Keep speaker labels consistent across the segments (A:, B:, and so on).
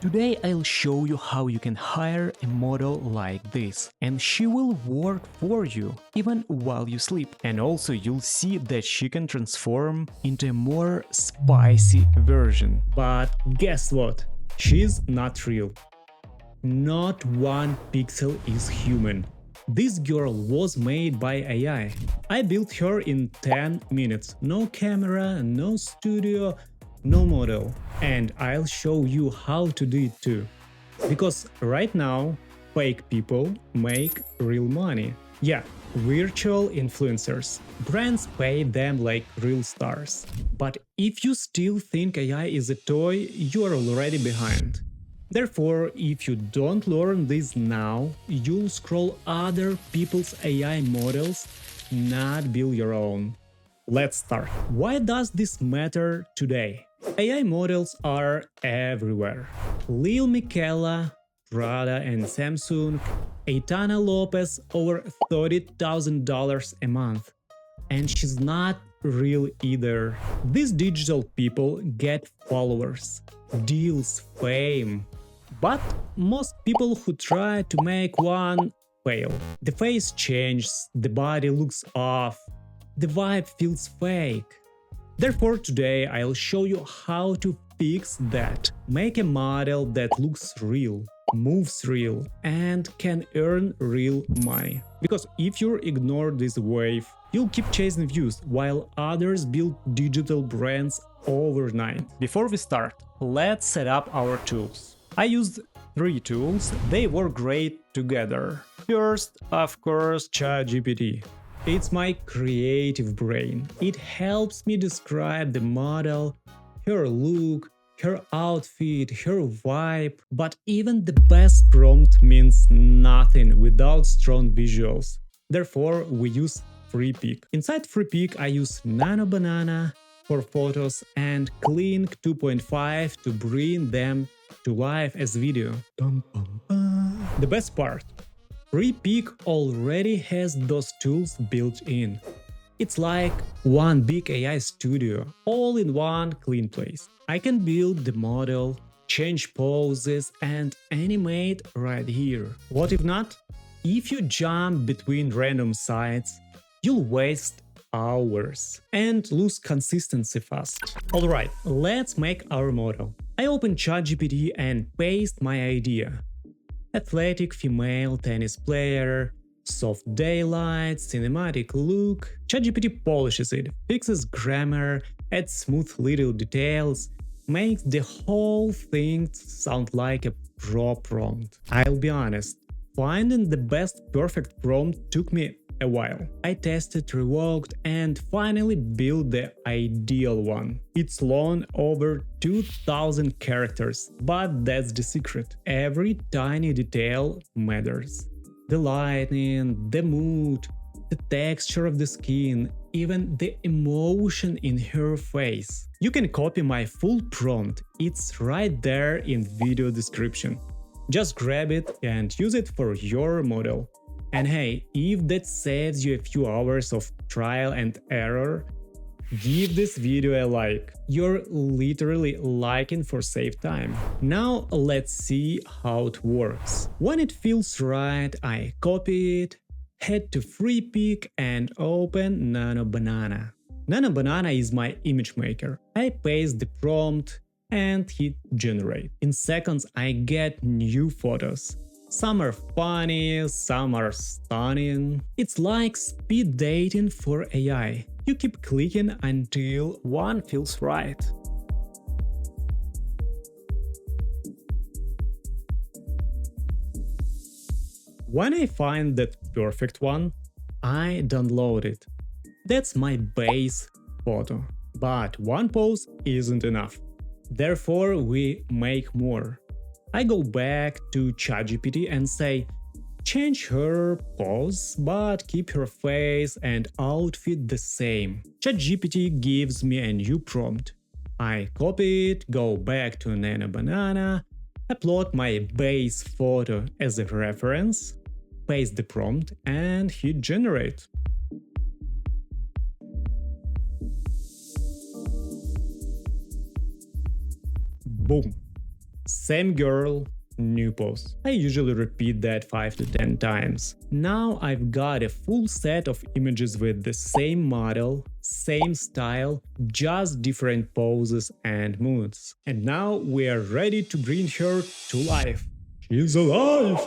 A: Today I'll show you how you can hire a model like this, and she will work for you even while you sleep. And also you'll see that she can transform into a more spicy version. But guess what? She's not real. Not one pixel is human. This girl was made by AI. I built her in 10 minutes. No camera, no studio, no model. And I'll show you how to do it too. Because right now, fake people make real money. Yeah, virtual influencers. Brands pay them like real stars. But if you still think AI is a toy, you are already behind. Therefore, if you don't learn this now, you'll scroll other people's AI models, not build your own. Let's start. Why does this matter today? AI models are everywhere. Lil Miquela, Prada and Samsung, Aitana Lopez over $30,000 a month. And she's not real either. These digital people get followers, deals, fame. But most people who try to make one fail. The face changes, the body looks off, the vibe feels fake. Therefore today I'll show you how to fix that. Make a model that looks real, moves real, and can earn real money. Because if you ignore this wave, you'll keep chasing views while others build digital brands overnight. Before we start, let's set up our tools. I used 3 tools, they work great together. First, of course, ChatGPT. It's my creative brain. It helps me describe the model, her look, her outfit, her vibe. But even the best prompt means nothing without strong visuals. Therefore, we use Freepik. Inside Freepik, I use NanoBanana for photos and Kling 2.5 to bring them to life as video. The best part, Freepik already has those tools built in. It's like one big AI studio, all in one clean place. I can build the model, change poses and animate right here. What if not? If you jump between random sites, you'll waste hours and lose consistency fast. Alright, let's make our model. I open ChatGPT and paste my idea. Athletic female tennis player, soft daylight, cinematic look. ChatGPT polishes it, fixes grammar, adds smooth little details, makes the whole thing sound like a pro prompt. I'll be honest, finding the best perfect prompt took me a while. I tested, reworked, and finally built the ideal one. It's long, over 2000 characters, but that's the secret. Every tiny detail matters. The lighting, the mood, the texture of the skin, even the emotion in her face. You can copy my full prompt, it's right there in video description. Just grab it and use it for your model. And hey, if that saves you a few hours of trial and error, give this video a like. You're literally liking for save time. Now let's see how it works. When it feels right, I copy it, head to Freepik and open NanoBanana. NanoBanana is my image maker. I paste the prompt and hit generate. In seconds I get new photos. Some are funny, some are stunning. It's like speed dating for AI. You keep clicking until one feels right. When I find that perfect one, I download it. That's my base photo. But one pose isn't enough. Therefore, we make more. I go back to ChatGPT and say, change her pose, but keep her face and outfit the same. ChatGPT gives me a new prompt. I copy it, go back to NanoBanana, upload my base photo as a reference, paste the prompt and hit generate. Boom! Same girl, new pose. I usually repeat that 5 to 10 times. Now I've got a full set of images with the same model, same style, just different poses and moods. And now we are ready to bring her to life. She's alive!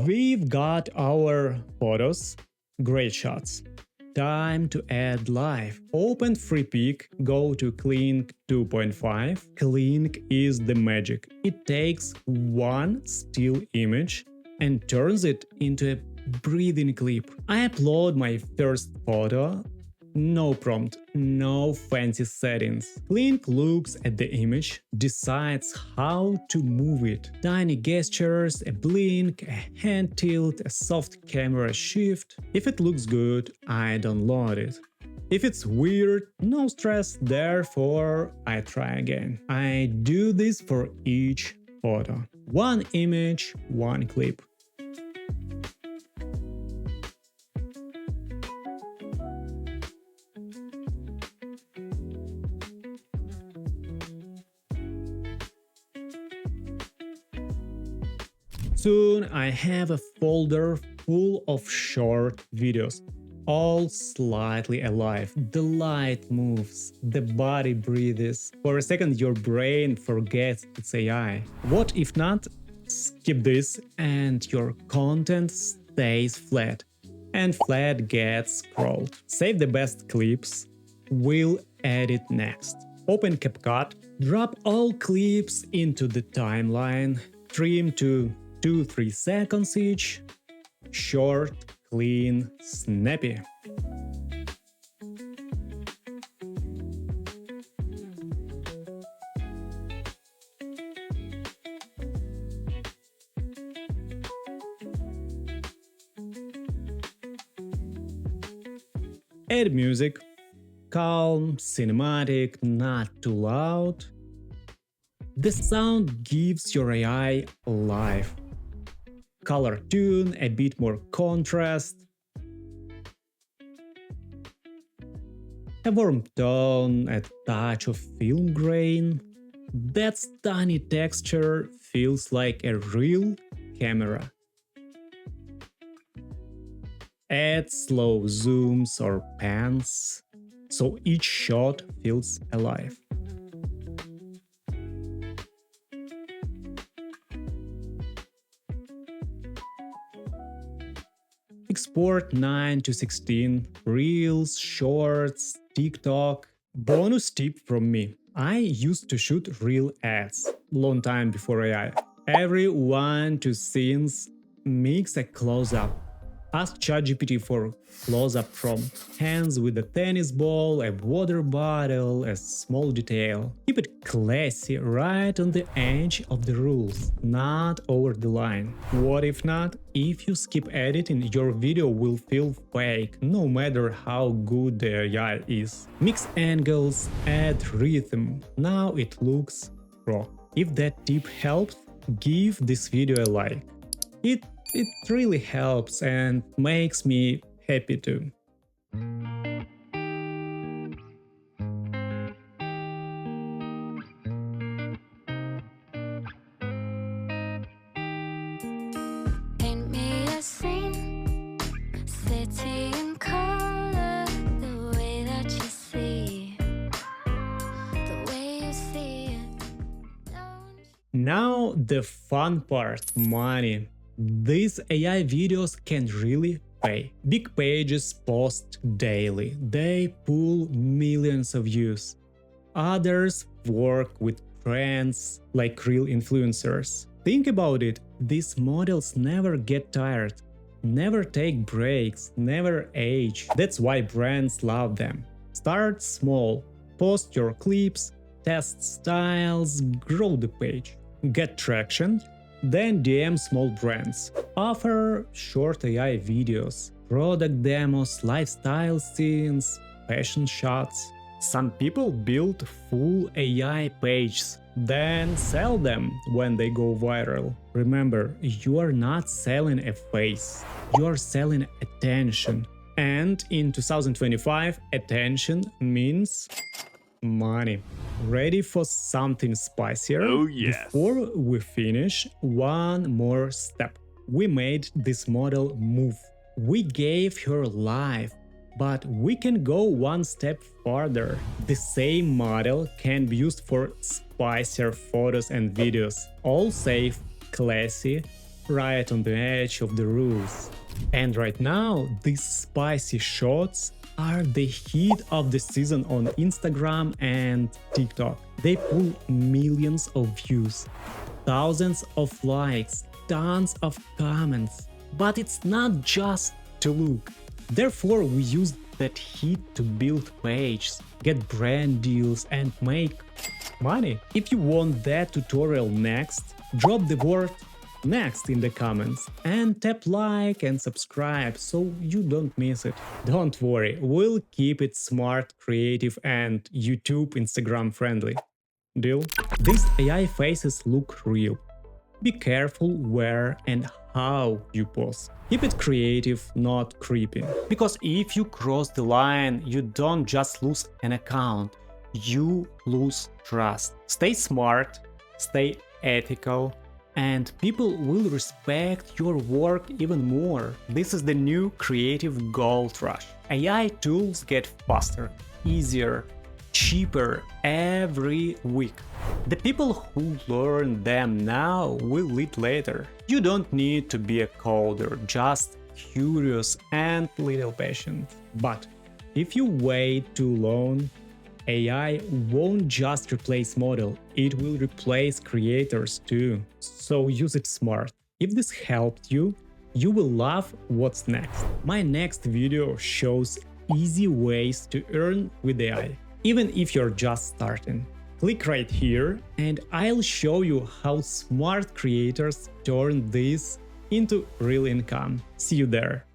A: We've got our photos, great shots. Time to add life. Open Freepik, go to Kling 2.5. Kling is the magic. It takes one still image and turns it into a breathing clip. I upload my first photo. No prompt, no fancy settings. Kling looks at the image, decides how to move it. Tiny gestures, a blink, a hand tilt, a soft camera shift. If it looks good, I download it. If it's weird, no stress, therefore I try again. I do this for each photo. One image, one clip. Soon I have a folder full of short videos, all slightly alive. The light moves, the body breathes. For a second your brain forgets it's AI. What if not? Skip this and your content stays flat. And flat gets scrolled. Save the best clips, we'll edit next. Open CapCut, drop all clips into the timeline, trim to 2-3 seconds each. Short, clean, snappy. Add music. Calm, cinematic, not too loud. The sound gives your AI life. Color tune, a bit more contrast. A warm tone, a touch of film grain. That stunny texture feels like a real camera. Add slow zooms or pans, so each shot feels alive. Export 9 to 16, Reels, Shorts, TikTok. Bonus tip from me. I used to shoot real ads long time before AI. Every 1-2 scenes mix a close-up. Ask ChatGPT for close-up prompt. Hands with a tennis ball, a water bottle, a small detail. Keep it classy, right on the edge of the rules, not over the line. What if not? If you skip editing, your video will feel fake, no matter how good the AI is. Mix angles, add rhythm. Now it looks raw. If that tip helps, give this video a like. It really helps and makes me happy too.
B: Paint me a scene, city in color, the way that you see, the way you see it.
A: Now the fun part, money. These AI videos can really pay. Big pages post daily. They pull millions of views. Others work with brands like real influencers. Think about it, these models never get tired, never take breaks, never age. That's why brands love them. Start small, post your clips, test styles, grow the page. Get traction, then DM small brands. Offer short AI videos, product demos, lifestyle scenes, fashion shots. Some people build full AI pages, then sell them when they go viral. Remember, you are not selling a face, you are selling attention. And in 2025, attention means money. Ready for something spicier?
C: Oh, yes.
A: Before we finish, one more step. We made this model move. We gave her life. But we can go one step further. The same model can be used for spicier photos and videos. All safe, classy, right on the edge of the rules. And right now, these spicy shots are the hit of the season on Instagram and TikTok. They pull millions of views, thousands of likes, tons of comments. But it's not just to look. Therefore, we use that hit to build pages, get brand deals and make money. If you want that tutorial next, drop the word next in the comments and tap like and subscribe so you don't miss it. Don't worry, we'll keep it smart, creative and YouTube Instagram friendly. Deal? These AI faces look real. Be careful where and how you pose. Keep it creative, not creepy. Because if you cross the line, you don't just lose an account, you lose trust. Stay smart, stay ethical, and people will respect your work even more. This is the new creative gold rush. AI tools get faster, easier, cheaper every week. The people who learn them now will lead later. You don't need to be a coder, just curious and little patient. But if you wait too long, AI won't just replace model, it will replace creators too. So use it smart. If this helped you, you will love what's next. My next video shows easy ways to earn with AI, even if you're just starting. Click right here and I'll show you how smart creators turn this into real income. See you there.